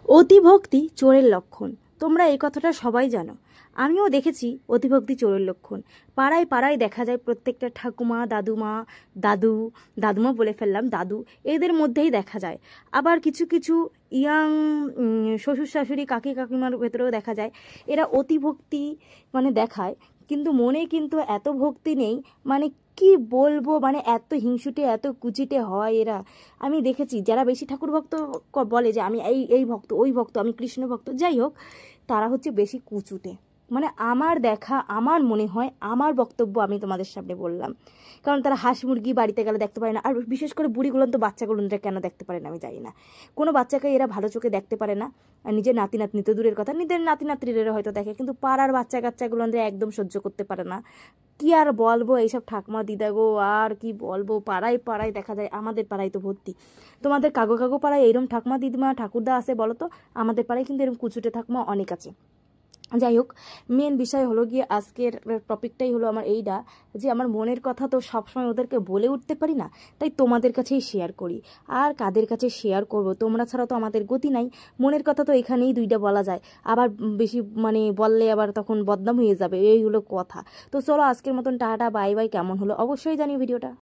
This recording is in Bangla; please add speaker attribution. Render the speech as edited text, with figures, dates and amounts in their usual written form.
Speaker 1: অতিভক্তি চোরের লক্ষণ। তোমরা এই কথাটা সবাই জানো, আমিও দেখেছি অতিভক্তি চোরের লক্ষণ। পাড়ায় পাড়ায় দেখা যায় প্রত্যেকটা ঠাকুমা, দাদুমা বলে ফেললাম, দাদু, এদের মধ্যেই দেখা যায়। আবার কিছু কিছু ইয়াং শ্বশুর শাশুড়ি, কাকিমার ভেতরেও দেখা যায় এরা অতিভক্তি দেখায়, কিন্তু মনে কিন্তু এত ভক্তি নেই। কি বলবো, এত হিংসুটে, এত কুচিটে হয় এরা। আমি দেখেছি যারা বেশি ঠাকুর ভক্ত বলে যে আমি এই ভক্ত, ওই ভক্ত, আমি কৃষ্ণ ভক্ত, যাই হোক, তারা হচ্ছে বেশি কুচুটে। আমার দেখা, আমার মনে হয়, আমার বক্তব্য আমি তোমাদের সামনে বললাম। কারণ তারা হাঁস মুরগি বাড়িতে গেলে দেখতে পারে না, আর বিশেষ করে বুড়িগুলো তো বাচ্চাগুলোরা কেন দেখতে পারে না আমি জানি না। কোনো বাচ্চাকে এরা ভালো চোখে দেখতে পারে না, আর নিজের নাতি তো দূরের কথা, নিজের নাতিরা হয়তো দেখে, কিন্তু পাড়ার কাচ্চাগুলো একদম সহ্য করতে পারে না। কি আর বলবো এইসব ঠাকুমা দিদাগো, আর কি বলবো, পাড়ায় পাড়ায় দেখা যায়। আমাদের পাড়ায় তো ভর্তি। তোমাদের কাগো পাড়ায় এরম ঠাকুমা দিদিমা ঠাকুরদা আছে বলো তো? আমাদের পাড়ায় কিন্তু এরকম কুচুটে ঠাকুমা অনেক আছে। যাই হোক, মেন বিষয় হলো গিয়ে আজকের টপিকটাই হলো আমার এইটা, যে আমার মনের কথা তো সবসময় ওদেরকে বলে উঠতে পারি না, তাই তোমাদের কাছেই শেয়ার করি। আর কাদের কাছে শেয়ার করব, তোমরা ছাড়া তো আমাদের গতি নাই। মনের কথা তো এখানেই দুইটা বলা যায়, আবার বেশি বললে আবার তখন বদনাম হয়ে যাবে, এই হলো কথা। তো চলো আজকের মতন টাটা বাই বাই। কেমন হলো অবশ্যই জানিও ভিডিওটা।